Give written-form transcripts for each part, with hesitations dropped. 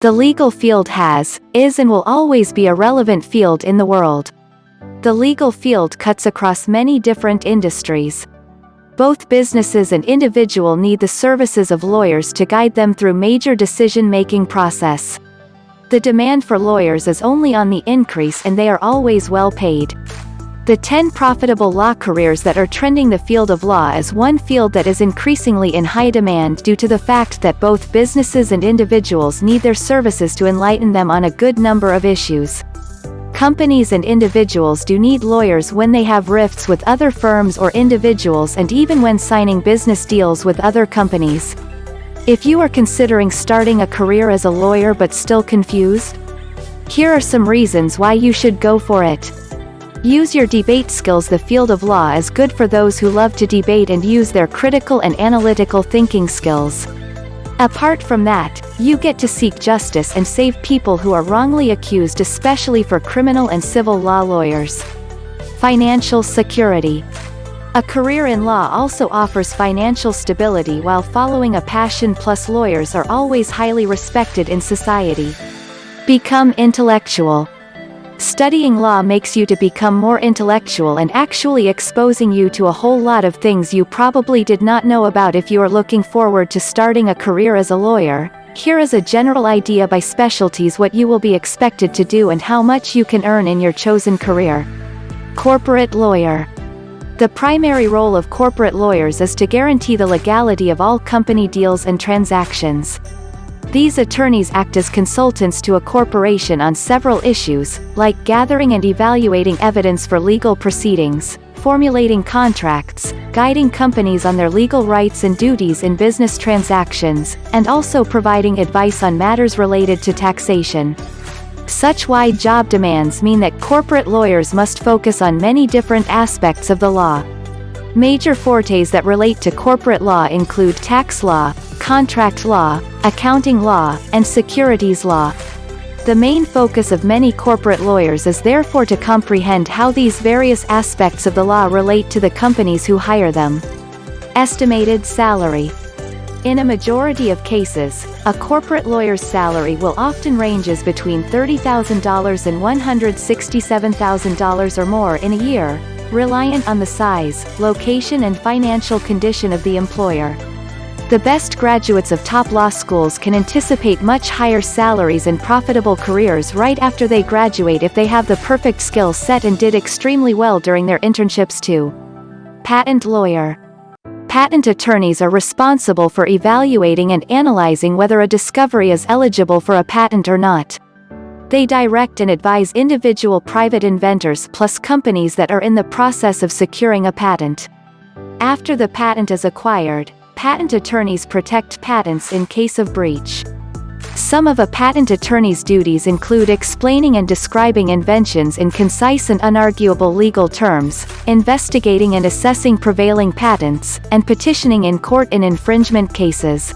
The legal field has, is and will always be a relevant field in the world. The legal field cuts across many different industries. Both businesses and individuals need the services of lawyers to guide them through major decision-making process. The demand for lawyers is only on the increase and they are always well paid. The 10 profitable law careers that are trending the field of law is one field that is increasingly in high demand due to the fact that both businesses and individuals need their services to enlighten them on a good number of issues. Companies and individuals do need lawyers when they have rifts with other firms or individuals and even when signing business deals with other companies. If you are considering starting a career as a lawyer but still confused, here are some reasons why you should go for it. Use your debate skills. The field of law is good for those who love to debate and use their critical and analytical thinking skills. Apart from that, you get to seek justice and save people who are wrongly accused, especially for criminal and civil law lawyers. Financial security. A career in law also offers financial stability while following a passion, plus lawyers are always highly respected in society. Become intellectual. Studying law makes you to become more intellectual and actually exposing you to a whole lot of things you probably did not know about. If you are looking forward to starting a career as a lawyer, here is a general idea by specialties what you will be expected to do and how much you can earn in your chosen career. Corporate lawyer. The primary role of corporate lawyers is to guarantee the legality of all company deals and transactions. These attorneys act as consultants to a corporation on several issues, like gathering and evaluating evidence for legal proceedings, formulating contracts, guiding companies on their legal rights and duties in business transactions, and also providing advice on matters related to taxation. Such wide job demands mean that corporate lawyers must focus on many different aspects of the law. Major fortes that relate to corporate law include tax law, contract law, accounting law, and securities law. The main focus of many corporate lawyers is therefore to comprehend how these various aspects of the law relate to the companies who hire them. Estimated salary. In a majority of cases, a corporate lawyer's salary will often ranges between $30,000 and $167,000 or more in a year, reliant on the size, location and financial condition of the employer. The best graduates of top law schools can anticipate much higher salaries and profitable careers right after they graduate if they have the perfect skill set and did extremely well during their internships too. Patent lawyer. Patent attorneys are responsible for evaluating and analyzing whether a discovery is eligible for a patent or not. They direct and advise individual private inventors plus companies that are in the process of securing a patent. After the patent is acquired, patent attorneys protect patents in case of breach. Some of a patent attorney's duties include explaining and describing inventions in concise and unarguable legal terms, investigating and assessing prevailing patents, and petitioning in court in infringement cases.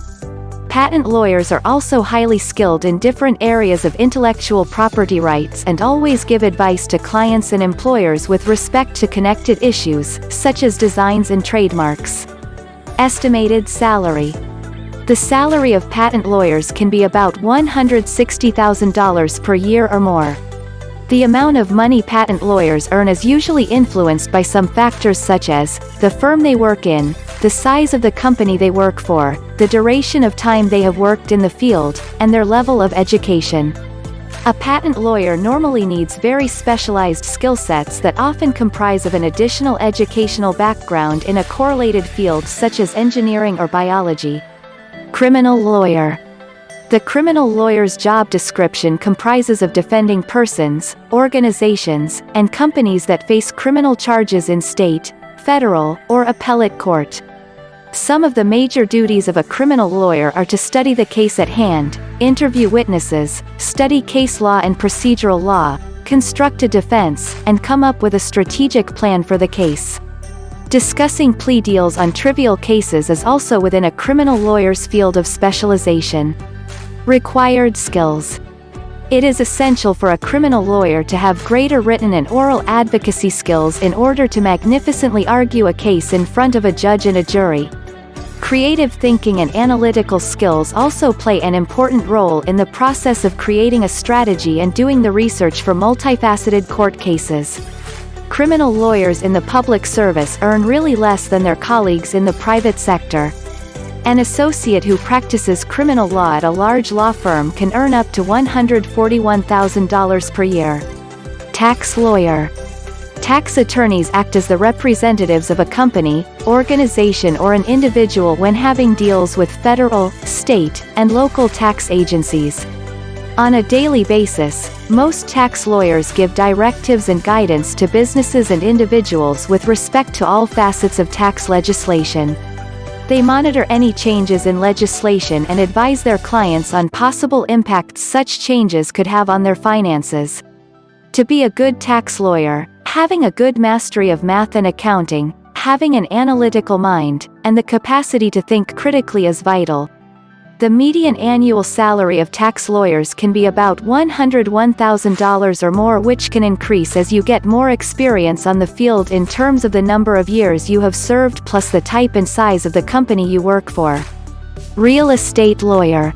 Patent lawyers are also highly skilled in different areas of intellectual property rights and always give advice to clients and employers with respect to connected issues, such as designs and trademarks. Estimated salary. The salary of patent lawyers can be about $160,000 per year or more. The amount of money patent lawyers earn is usually influenced by some factors such as the firm they work in, the size of the company they work for, the duration of time they have worked in the field, and their level of education. A patent lawyer normally needs very specialized skill sets that often comprise of an additional educational background in a correlated field such as engineering or biology. Criminal lawyer. The criminal lawyer's job description comprises of defending persons, organizations, and companies that face criminal charges in state, federal, or appellate court. Some of the major duties of a criminal lawyer are to study the case at hand, interview witnesses, study case law and procedural law, construct a defense, and come up with a strategic plan for the case. Discussing plea deals on trivial cases is also within a criminal lawyer's field of specialization. Required skills. It is essential for a criminal lawyer to have greater written and oral advocacy skills in order to magnificently argue a case in front of a judge and a jury. Creative thinking and analytical skills also play an important role in the process of creating a strategy and doing the research for multifaceted court cases. Criminal lawyers in the public service earn really less than their colleagues in the private sector. An associate who practices criminal law at a large law firm can earn up to $141,000 per year. Tax lawyer. Tax attorneys act as the representatives of a company, organization or an individual when having deals with federal, state, and local tax agencies. On a daily basis, most tax lawyers give directives and guidance to businesses and individuals with respect to all facets of tax legislation. They monitor any changes in legislation and advise their clients on possible impacts such changes could have on their finances. To be a good tax lawyer, having a good mastery of math and accounting, having an analytical mind, and the capacity to think critically is vital. The median annual salary of tax lawyers can be about $101,000 or more, which can increase as you get more experience on the field in terms of the number of years you have served plus the type and size of the company you work for. Real estate lawyer.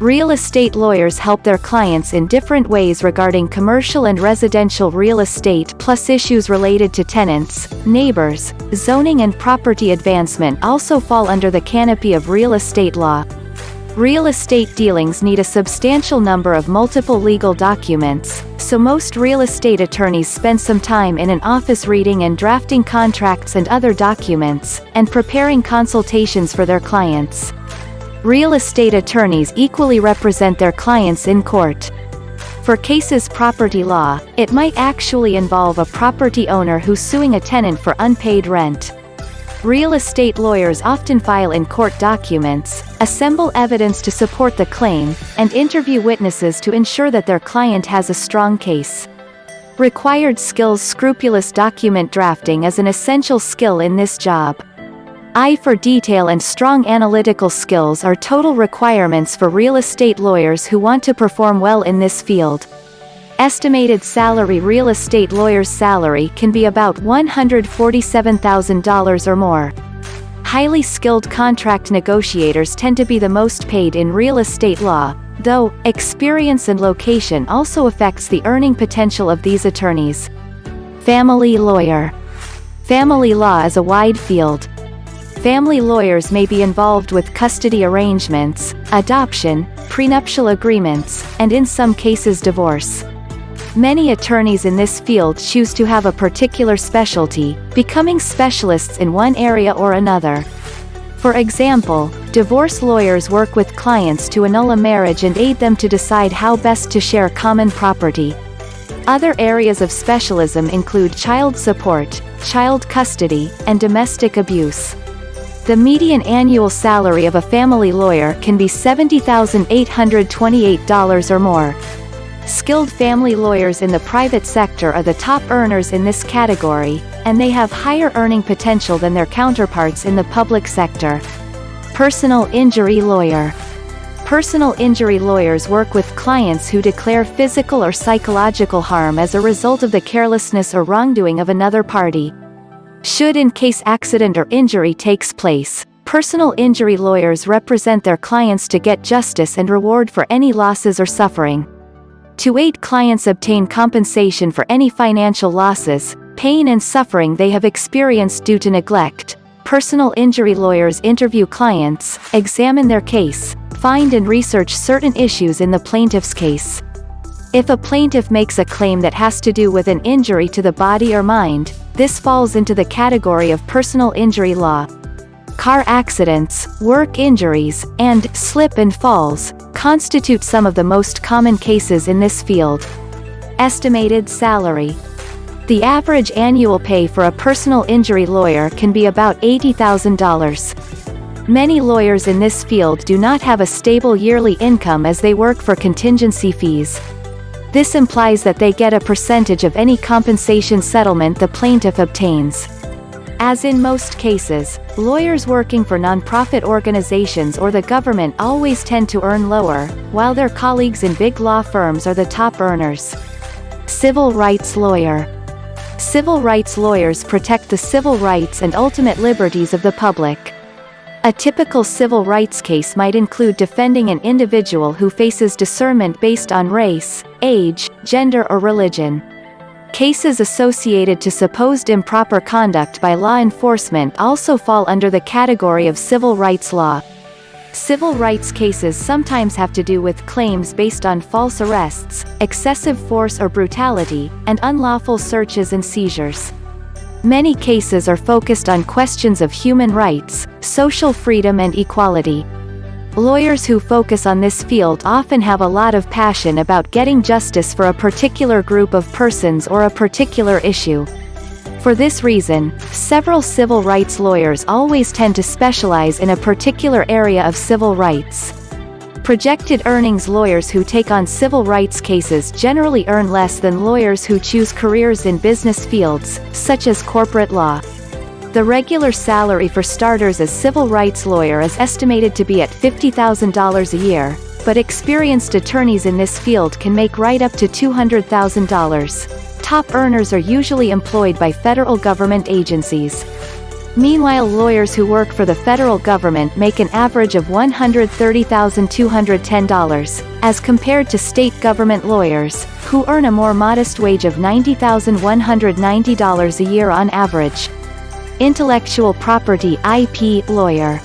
Real estate lawyers help their clients in different ways regarding commercial and residential real estate plus issues related to tenants, neighbors, zoning and property advancement also fall under the canopy of real estate law. Real estate dealings need a substantial number of multiple legal documents, so most real estate attorneys spend some time in an office reading and drafting contracts and other documents, and preparing consultations for their clients. Real estate attorneys equally represent their clients in court. For cases property law, it might actually involve a property owner who's suing a tenant for unpaid rent. Real estate lawyers often file in court documents, assemble evidence to support the claim, and interview witnesses to ensure that their client has a strong case. Required skills. Scrupulous document drafting is an essential skill in this job. Eye for detail and strong analytical skills are total requirements for real estate lawyers who want to perform well in this field. Estimated salary. Real estate lawyers' salary can be about $147,000 or more. Highly skilled contract negotiators tend to be the most paid in real estate law, though experience and location also affects the earning potential of these attorneys. Family lawyer. Family law is a wide field. Family lawyers may be involved with custody arrangements, adoption, prenuptial agreements, and in some cases divorce. Many attorneys in this field choose to have a particular specialty, becoming specialists in one area or another. For example, divorce lawyers work with clients to annul a marriage and aid them to decide how best to share common property. Other areas of specialism include child support, child custody, and domestic abuse. The median annual salary of a family lawyer can be $70,828 or more. Skilled family lawyers in the private sector are the top earners in this category, and they have higher earning potential than their counterparts in the public sector. Personal injury lawyer. Personal injury lawyers work with clients who declare physical or psychological harm as a result of the carelessness or wrongdoing of another party. Should in case accident or injury takes place, personal injury lawyers represent their clients to get justice and reward for any losses or suffering. To aid clients obtain compensation for any financial losses, pain and suffering they have experienced due to neglect, personal injury lawyers interview clients, examine their case, find and research certain issues in the plaintiff's case. If a plaintiff makes a claim that has to do with an injury to the body or mind, this falls into the category of personal injury law. Car accidents, work injuries, and slip and falls constitute some of the most common cases in this field. Estimated salary. The average annual pay for a personal injury lawyer can be about $80,000. Many lawyers in this field do not have a stable yearly income as they work for contingency fees. This implies that they get a percentage of any compensation settlement the plaintiff obtains. As in most cases, lawyers working for nonprofit organizations or the government always tend to earn lower, while their colleagues in big law firms are the top earners. Civil rights lawyer. Civil rights lawyers protect the civil rights and ultimate liberties of the public. A typical civil rights case might include defending an individual who faces discernment based on race, age, gender or religion. Cases associated to supposed improper conduct by law enforcement also fall under the category of civil rights law. Civil rights cases sometimes have to do with claims based on false arrests, excessive force or brutality, and unlawful searches and seizures. Many cases are focused on questions of human rights, social freedom and equality. Lawyers who focus on this field often have a lot of passion about getting justice for a particular group of persons or a particular issue. For this reason, several civil rights lawyers always tend to specialize in a particular area of civil rights. Projected earnings: lawyers who take on civil rights cases generally earn less than lawyers who choose careers in business fields, such as corporate law. The regular salary for starters as civil rights lawyer is estimated to be at $50,000 a year, but experienced attorneys in this field can make right up to $200,000. Top earners are usually employed by federal government agencies. Meanwhile, lawyers who work for the federal government make an average of $130,210, as compared to state government lawyers, who earn a more modest wage of $90,190 a year on average. Intellectual property (IP) lawyer.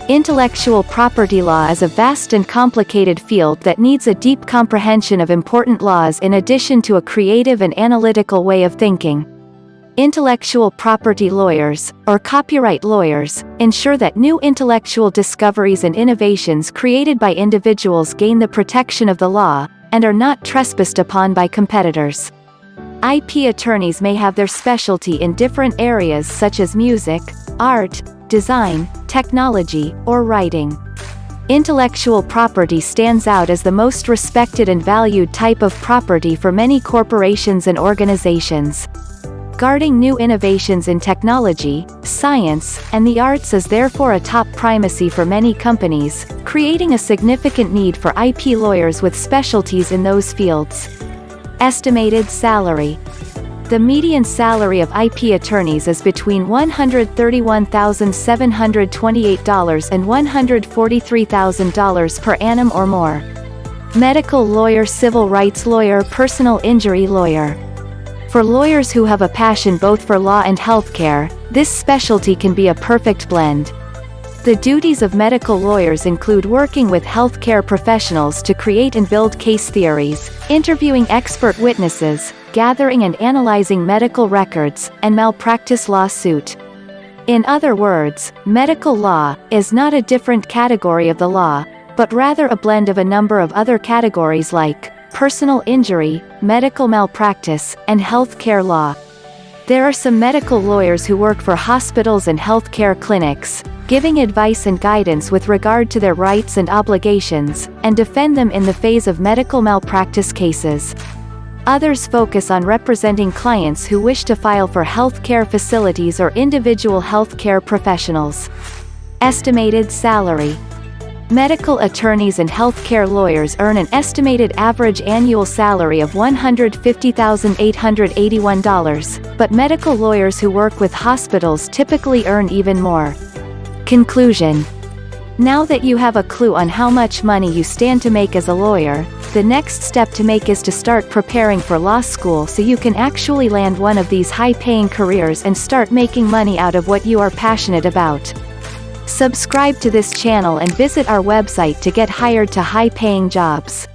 Intellectual property law is a vast and complicated field that needs a deep comprehension of important laws in addition to a creative and analytical way of thinking. Intellectual property lawyers, or copyright lawyers, ensure that new intellectual discoveries and innovations created by individuals gain the protection of the law, and are not trespassed upon by competitors. IP attorneys may have their specialty in different areas such as music, art, design, technology, or writing. Intellectual property stands out as the most respected and valued type of property for many corporations and organizations. Guarding new innovations in technology, science, and the arts is therefore a top primacy for many companies, creating a significant need for IP lawyers with specialties in those fields. Estimated salary. The median salary of IP attorneys is between $131,728 and $143,000 per annum or more. Medical lawyer, civil rights lawyer, personal injury lawyer. For lawyers who have a passion both for law and healthcare, this specialty can be a perfect blend. The duties of medical lawyers include working with healthcare professionals to create and build case theories, interviewing expert witnesses, gathering and analyzing medical records, and malpractice lawsuit. In other words, medical law is not a different category of the law, but rather a blend of a number of other categories like personal injury, medical malpractice, and healthcare law. There are some medical lawyers who work for hospitals and healthcare clinics, giving advice and guidance with regard to their rights and obligations, and defend them in the phase of medical malpractice cases. Others focus on representing clients who wish to file for healthcare facilities or individual healthcare professionals. Estimated salary. Medical attorneys and healthcare lawyers earn an estimated average annual salary of $150,881, but medical lawyers who work with hospitals typically earn even more. Conclusion. Now that you have a clue on how much money you stand to make as a lawyer, the next step to make is to start preparing for law school so you can actually land one of these high-paying careers and start making money out of what you are passionate about. Subscribe to this channel and visit our website to get hired to high-paying jobs.